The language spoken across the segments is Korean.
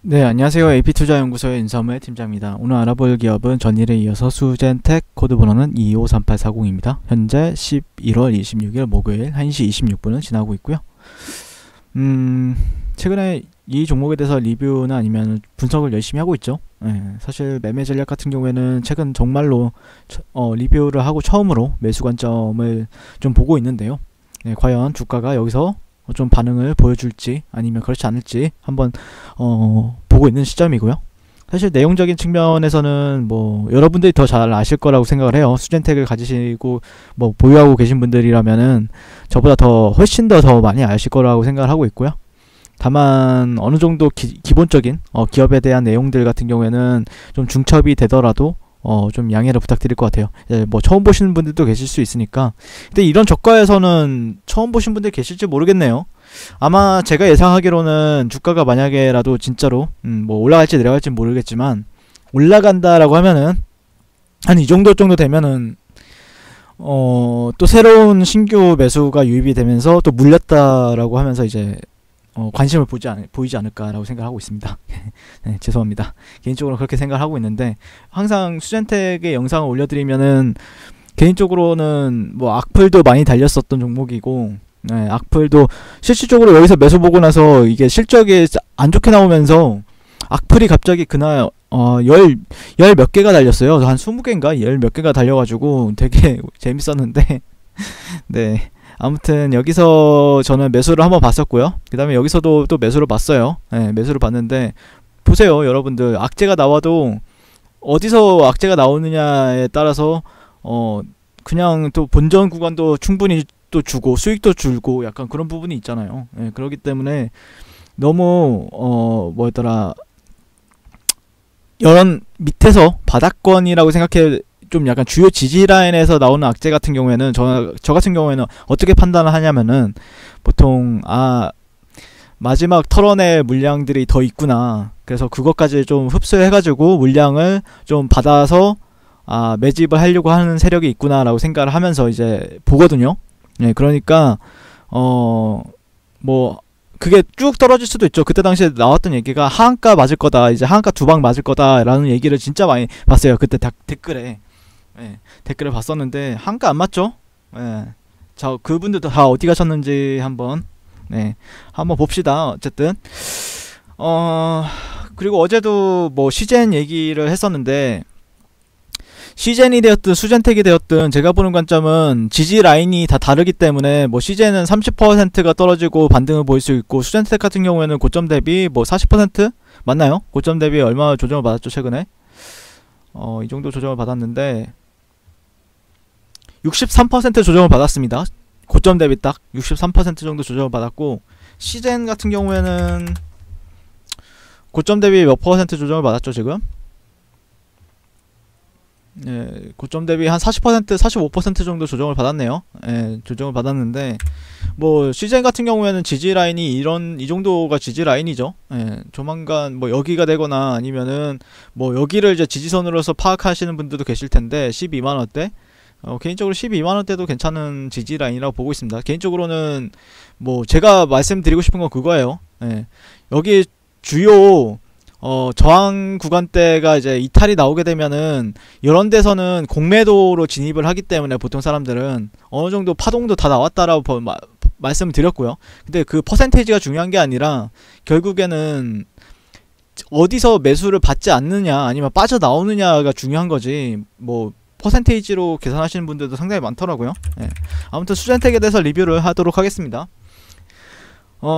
네, 안녕하세요. AP투자연구소의 인서무의 팀장입니다. 오늘 알아볼 기업은 전일에 이어서 수젠텍, 코드 번호는 253840입니다. 현재 11월 26일 목요일 1시 26분을 지나고 있고요. 최근에 이 종목에 대해서 리뷰나 아니면 분석을 열심히 하고 있죠. 사실 매매 전략 같은 경우에는 최근 정말로 리뷰를 하고 처음으로 매수 관점을 좀 보고 있는데요. 과연 주가가 여기서 좀 반응을 보여줄지 아니면 그렇지 않을지 한번 보고 있는 시점이고요. 사실 내용적인 측면에서는 뭐 여러분들이 더 잘 아실 거라고 생각을 해요. 수젠텍을 가지시고 뭐 보유하고 계신 분들이라면은 저보다 훨씬 더 많이 아실 거라고 생각을 하고 있고요. 다만 어느 정도 기본적인 기업에 대한 내용들 같은 경우에는 좀 중첩이 되더라도 좀 양해를 부탁드릴 것 같아요. 뭐 처음 보시는 분들도 계실 수 있으니까. 근데 이런 저가에서는 처음 보신 분들 계실지 모르겠네요. 아마 제가 예상하기로는 주가가 만약에라도 진짜로 뭐 올라갈지 내려갈지 모르겠지만 올라간다라고 하면은 한 이 정도 되면은 또 새로운 신규 매수가 유입이 되면서 또 물렸다라고 하면서 이제 관심을 보이지 않을까라고 생각하고 있습니다. 네, 죄송합니다. 개인적으로 그렇게 생각하고 있는데 항상 수젠텍의 영상을 올려드리면은 개인적으로는 뭐 악플도 많이 달렸었던 종목이고, 악플도 실질적으로 여기서 매수 보고 나서 이게 실적이 안 좋게 나오면서 악플이 갑자기 그날 열 몇 개가 달렸어요. 한 20개인가 열 몇 개가 달려가지고 되게 재밌었는데 네. 아무튼 여기서 저는 매수를 한번 봤었고요. 그 다음에 여기서도 또 매수를 봤어요. 매수를 봤는데 보세요 여러분들, 악재가 나와도 어디서 악재가 나오느냐에 따라서 그냥 또 본전 구간도 충분히 또 주고 수익도 줄고 약간 그런 부분이 있잖아요. 그렇기 때문에 너무 뭐였더라, 이런 밑에서 바닥권이라고 생각해. 좀 약간 주요 지지라인에서 나오는 악재 같은 경우에는 저 같은 경우에는 어떻게 판단을 하냐면은 보통 마지막 털어낼 물량들이 더 있구나, 그래서 그것까지 좀 흡수해가지고 물량을 좀 받아서 매집을 하려고 하는 세력이 있구나 라고 생각을 하면서 이제 보거든요. 그러니까 뭐 그게 쭉 떨어질 수도 있죠. 그때 당시에 나왔던 얘기가 하한가 맞을 거다, 이제 하한가 두 방 맞을 거다 라는 얘기를 진짜 많이 봤어요. 그때 댓글에 댓글을 봤었는데 한가 안 맞죠? 자, 그분들도 다 어디 가셨는지 한번 봅시다. 어쨌든 그리고 어제도 뭐 시젠 얘기를 했었는데, 시젠이 되었든 수젠텍이 되었든 제가 보는 관점은 지지 라인이 다 다르기 때문에 뭐 시젠은 30%가 떨어지고 반등을 보일 수 있고, 수젠텍 같은 경우에는 고점 대비 뭐 40% 맞나요? 고점 대비 얼마 조정을 받았죠 최근에? 이 정도 조정을 받았는데 63% 조정을 받았습니다. 고점 대비 딱 63% 정도 조정을 받았고, 시젠 같은 경우에는 고점 대비 몇 퍼센트 조정을 받았죠 지금? 고점 대비 한 40%, 45% 정도 조정을 받았네요. 조정을 받았는데 뭐 시젠 같은 경우에는 지지 라인이 이 정도가 지지 라인이죠. 조만간 뭐 여기가 되거나 아니면은 뭐 여기를 이제 지지선으로서 파악하시는 분들도 계실 텐데 12만원대, 개인적으로 12만원대도 괜찮은 지지 라인이라고 보고 있습니다. 개인적으로는 뭐 제가 말씀드리고 싶은 건 그거예요. 여기 주요 저항 구간대가 이제 이탈이 나오게 되면은 이런 데서는 공매도로 진입을 하기 때문에 보통 사람들은 어느 정도 파동도 다 나왔다라고 말씀을 드렸고요. 근데 그 퍼센테이지가 중요한 게 아니라 결국에는 어디서 매수를 받지 않느냐 아니면 빠져나오느냐가 중요한 거지, 뭐 퍼센테이지로 계산하시는 분들도 상당히 많더라고요. 아무튼 수젠텍에 대해서 리뷰를 하도록 하겠습니다.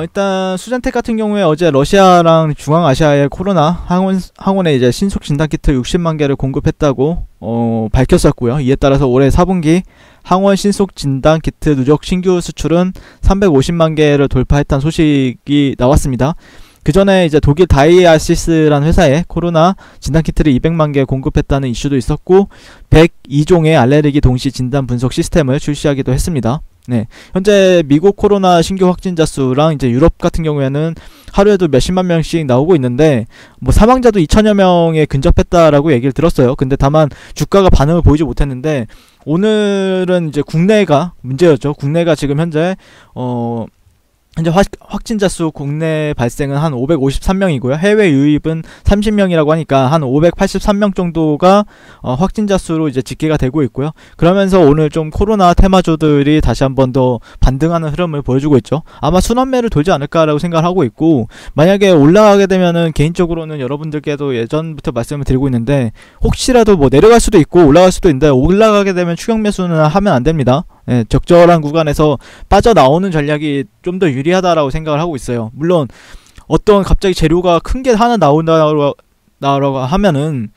일단 수젠텍 같은 경우에 어제 러시아랑 중앙아시아의 코로나 항원에 이제 신속 진단키트 60만 개를 공급했다고 밝혔었고요. 이에 따라서 올해 4분기 항원 신속 진단키트 누적 신규 수출은 350만 개를 돌파했다는 소식이 나왔습니다. 그 전에 이제 독일 다이아시스라는 회사에 코로나 진단키트를 200만 개 공급했다는 이슈도 있었고, 102종의 알레르기 동시 진단 분석 시스템을 출시하기도 했습니다. 현재 미국 코로나 신규 확진자 수랑 이제 유럽 같은 경우에는 하루에도 몇십만 명씩 나오고 있는데, 뭐 사망자도 2천여 명에 근접했다라고 얘기를 들었어요. 근데 다만 주가가 반응을 보이지 못했는데, 오늘은 이제 국내가 문제였죠. 국내가 지금 현재 현재 확진자 수 국내 발생은 한 553명이고요. 해외 유입은 30명이라고 하니까 한 583명 정도가 확진자 수로 이제 집계가 되고 있고요. 그러면서 오늘 좀 코로나 테마주들이 다시 한번 더 반등하는 흐름을 보여주고 있죠. 아마 순환매를 돌지 않을까라고 생각을 하고 있고, 만약에 올라가게 되면은 개인적으로는 여러분들께도 예전부터 말씀을 드리고 있는데, 혹시라도 뭐 내려갈 수도 있고 올라갈 수도 있는데, 올라가게 되면 추격 매수는 하면 안 됩니다. 예, 적절한 구간에서 빠져나오는 전략이 좀 더 유리하다라고 생각을 하고 있어요. 물론 어떤 갑자기 재료가 큰 게 하나 나온다라고 하면은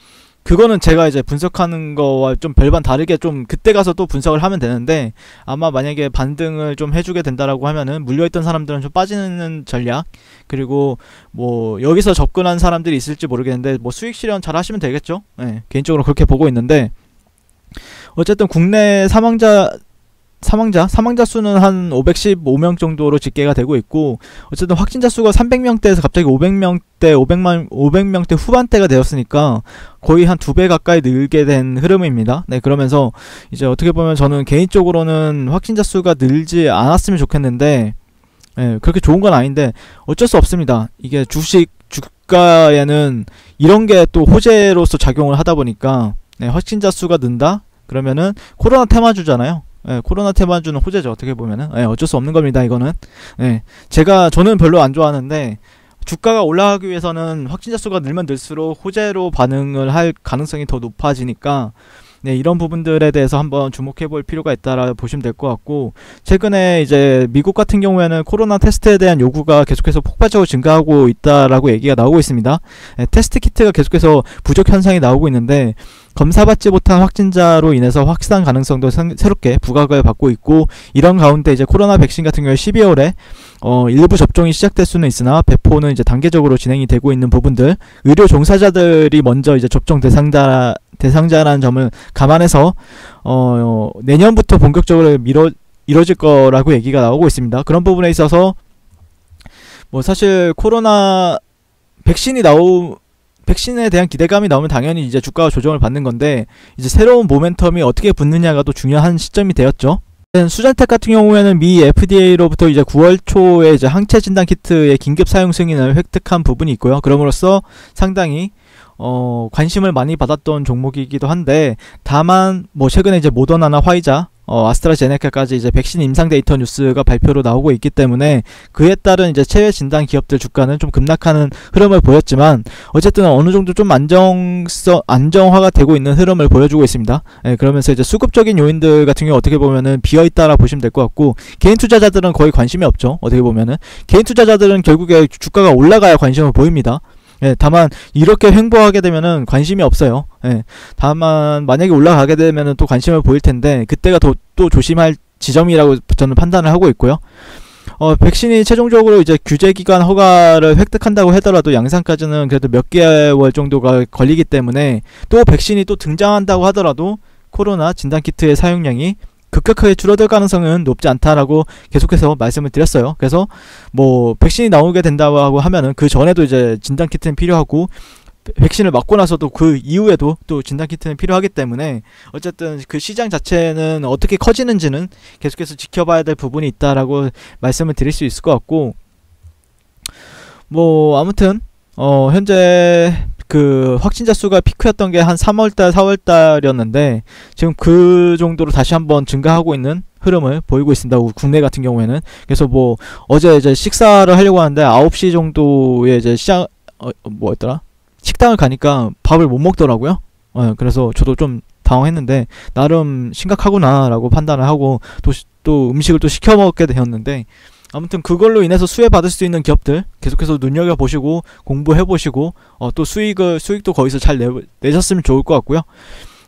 그거는 제가 이제 분석하는 거와 좀 별반 다르게 좀 그때 가서 또 분석을 하면 되는데, 아마 만약에 반등을 좀 해주게 된다라고 하면은 물려있던 사람들은 좀 빠지는 전략, 그리고 뭐 여기서 접근한 사람들이 있을지 모르겠는데 뭐 수익 실현 잘 하시면 되겠죠. 예, 개인적으로 그렇게 보고 있는데, 어쨌든 국내 사망자 수는 한 515명 정도로 집계가 되고 있고, 어쨌든 확진자 수가 300명대에서 갑자기 500명대 후반대가 되었으니까 거의 한 2배 가까이 늘게 된 흐름입니다. 네, 그러면서 이제 어떻게 보면 저는 개인적으로는 확진자 수가 늘지 않았으면 좋겠는데, 예, 그렇게 좋은 건 아닌데 어쩔 수 없습니다. 이게 주가에는 이런 게 또 호재로서 작용을 하다 보니까, 네, 확진자 수가 는다? 그러면은 코로나 테마주잖아요. 예, 코로나 테마주는 호재죠. 어떻게 보면은. 예, 어쩔 수 없는 겁니다, 이거는. 예, 저는 별로 안 좋아하는데, 주가가 올라가기 위해서는 확진자 수가 늘면 늘수록 호재로 반응을 할 가능성이 더 높아지니까, 네, 이런 부분들에 대해서 한번 주목해 볼 필요가 있다라 보시면 될 것 같고, 최근에 이제 미국 같은 경우에는 코로나 테스트에 대한 요구가 계속해서 폭발적으로 증가하고 있다라고 얘기가 나오고 있습니다. 네, 테스트 키트가 계속해서 부족 현상이 나오고 있는데, 검사받지 못한 확진자로 인해서 확산 가능성도 새롭게 부각을 받고 있고, 이런 가운데 이제 코로나 백신 같은 경우에 12월에 일부 접종이 시작될 수는 있으나 배포는 이제 단계적으로 진행이 되고 있는 부분들, 의료 종사자들이 먼저 이제 접종 대상자라는 점을 감안해서 내년부터 본격적으로 이뤄질 거라고 얘기가 나오고 있습니다. 그런 부분에 있어서 뭐 사실 코로나 백신에 대한 기대감이 나오면 당연히 이제 주가가 조정을 받는 건데, 이제 새로운 모멘텀이 어떻게 붙느냐가 또 중요한 시점이 되었죠. 수젠텍 같은 경우에는 미 FDA로부터 이제 9월 초에 이제 항체 진단 키트의 긴급 사용 승인을 획득한 부분이 있고요. 그럼으로써 상당히 관심을 많이 받았던 종목이기도 한데, 다만 뭐 최근에 이제 모더나나 화이자, 아스트라제네카까지 이제 백신 임상 데이터 뉴스가 발표로 나오고 있기 때문에 그에 따른 이제 체외 진단 기업들 주가는 좀 급락하는 흐름을 보였지만, 어쨌든 어느 정도 좀 안정화가 되고 있는 흐름을 보여주고 있습니다. 예, 그러면서 이제 수급적인 요인들 같은 경우 어떻게 보면은 비어있다라 보시면 될 것 같고, 개인 투자자들은 거의 관심이 없죠. 어떻게 보면은 개인 투자자들은 결국에 주가가 올라가야 관심을 보입니다. 예, 다만 이렇게 횡보하게 되면은 관심이 없어요. 예, 다만 만약에 올라가게 되면은 또 관심을 보일 텐데, 그때가 또 조심할 지점이라고 저는 판단을 하고 있고요. 백신이 최종적으로 이제 규제 기간 허가를 획득한다고 하더라도 양산까지는 그래도 몇 개월 정도가 걸리기 때문에, 또 백신이 또 등장한다고 하더라도 코로나 진단키트의 사용량이 급격하게 줄어들 가능성은 높지 않다라고 계속해서 말씀을 드렸어요. 그래서 뭐 백신이 나오게 된다고 하면은 그 전에도 이제 진단키트는 필요하고, 백신을 맞고 나서도 그 이후에도 또 진단키트는 필요하기 때문에, 어쨌든 그 시장 자체는 어떻게 커지는지는 계속해서 지켜봐야 될 부분이 있다라고 말씀을 드릴 수 있을 것 같고, 뭐 아무튼 현재 그 확진자 수가 피크였던 게 한 3월달 4월달이었는데 지금 그 정도로 다시 한번 증가하고 있는 흐름을 보이고 있습니다. 국내 같은 경우에는. 그래서 뭐 어제 이제 식사를 하려고 하는데 9시 정도에 이제 뭐였더라? 식당을 가니까 밥을 못 먹더라고요. 그래서 저도 좀 당황했는데, 나름 심각하구나 라고 판단을 하고 또 음식을 또 시켜 먹게 되었는데, 아무튼 그걸로 인해서 수혜받을 수 있는 기업들 계속해서 눈여겨보시고 공부해보시고 또 수익도 거기서 잘 내셨으면 좋을 것 같고요.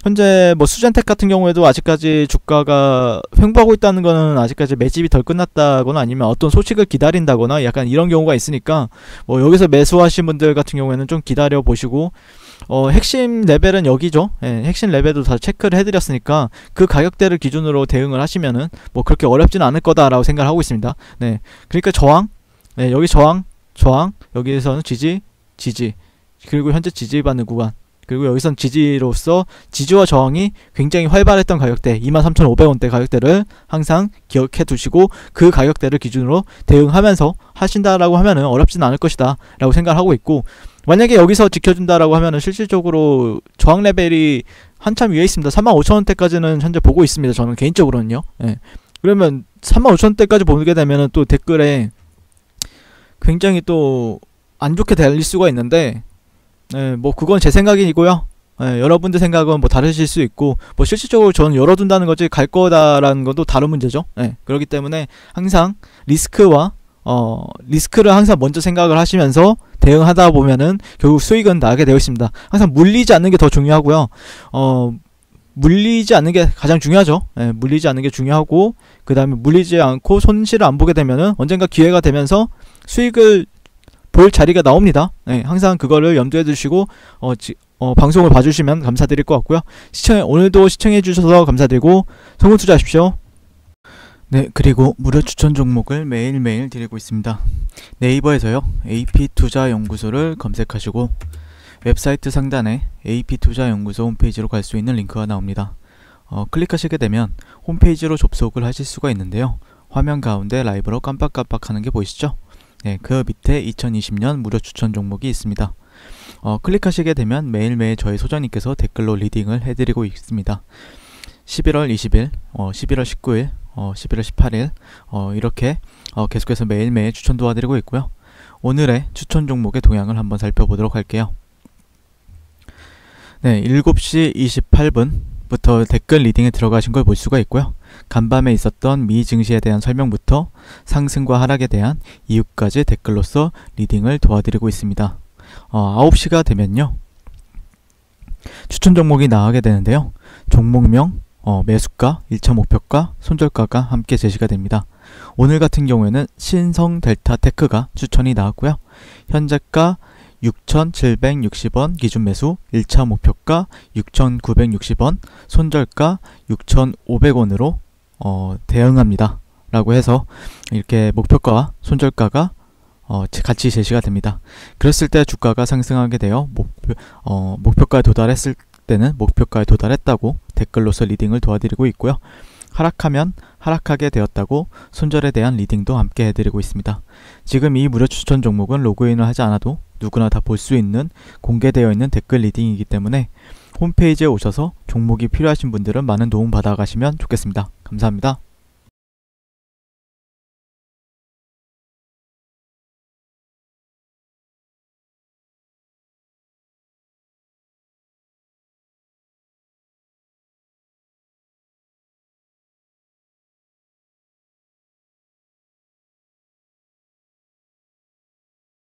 현재 뭐 수젠텍 같은 경우에도 아직까지 주가가 횡보하고 있다는 거는 아직까지 매집이 덜 끝났다거나 아니면 어떤 소식을 기다린다거나 약간 이런 경우가 있으니까, 뭐 여기서 매수하신 분들 같은 경우에는 좀 기다려 보시고, 핵심 레벨은 여기죠. 예, 핵심 레벨도 다 체크를 해드렸으니까 그 가격대를 기준으로 대응을 하시면은 뭐 그렇게 어렵지는 않을 거다라고 생각을 하고 있습니다. 네, 그러니까 저항, 여기 저항, 여기에서는 지지, 그리고 현재 지지받는 구간, 그리고 여기선 지지로서 지지와 저항이 굉장히 활발했던 가격대 23,500원대 가격대를 항상 기억해 두시고 그 가격대를 기준으로 대응하면서 하신다라고 하면은 어렵진 않을 것이다 라고 생각을 하고 있고, 만약에 여기서 지켜준다라고 하면은 실질적으로 저항 레벨이 한참 위에 있습니다. 35,000원대까지는 현재 보고 있습니다. 저는 개인적으로는요. 예. 그러면 35,000원대까지 보게 되면은 또 댓글에 굉장히 또 안 좋게 달릴 수가 있는데, 예, 뭐 그건 제 생각이고요. 예, 여러분들 생각은 뭐 다르실 수 있고, 뭐 실질적으로 저는 열어둔다는 거지 갈 거다라는 것도 다른 문제죠. 예, 그렇기 때문에 항상 리스크를 항상 먼저 생각을 하시면서 대응하다 보면은 결국 수익은 나게 되어 있습니다. 항상 물리지 않는 게 더 중요하고요. 물리지 않는 게 가장 중요하죠. 예, 물리지 않는 게 중요하고, 그 다음에 물리지 않고 손실을 안 보게 되면은 언젠가 기회가 되면서 수익을 볼 자리가 나옵니다. 예, 항상 그거를 염두에 두시고 방송을 봐주시면 감사드릴 것 같고요. 오늘도 시청해 주셔서 감사드리고 성공 투자하십시오. 네, 그리고 무료 추천 종목을 매일매일 드리고 있습니다. 네이버에서요, AP투자연구소를 검색하시고 웹사이트 상단에 AP투자연구소 홈페이지로 갈 수 있는 링크가 나옵니다. 클릭하시게 되면 홈페이지로 접속을 하실 수가 있는데요. 화면 가운데 라이브로 깜빡깜빡 하는 게 보이시죠? 네, 그 밑에 2020년 무료 추천 종목이 있습니다. 클릭하시게 되면 매일매일 저희 소장님께서 댓글로 리딩을 해드리고 있습니다. 11월 20일, 11월 19일, 11월 18일 이렇게 계속해서 매일매일 추천 도와드리고 있고요. 오늘의 추천 종목의 동향을 한번 살펴보도록 할게요. 네, 7시 28분부터 댓글 리딩에 들어가신 걸 볼 수가 있고요. 간밤에 있었던 미 증시에 대한 설명부터 상승과 하락에 대한 이유까지 댓글로서 리딩을 도와드리고 있습니다. 9시가 되면요, 추천 종목이 나가게 되는데요. 종목명, 매수가, 1차 목표가, 손절가가 함께 제시가 됩니다. 오늘 같은 경우에는 신성델타테크가 추천이 나왔고요. 현재가 6,760원 기준 매수, 1차 목표가 6,960원, 손절가 6,500원으로 대응합니다 라고 해서 이렇게 목표가와 손절가가 같이 제시가 됩니다. 그랬을 때 주가가 상승하게 되어 목표가에 도달했을 때는 목표가에 도달했다고 댓글로서 리딩을 도와드리고 있고요. 하락하면 하락하게 되었다고 손절에 대한 리딩도 함께 해드리고 있습니다. 지금 이 무료 추천 종목은 로그인을 하지 않아도 누구나 다 볼 수 있는 공개되어 있는 댓글 리딩이기 때문에 홈페이지에 오셔서 종목이 필요하신 분들은 많은 도움 받아가시면 좋겠습니다. 감사합니다.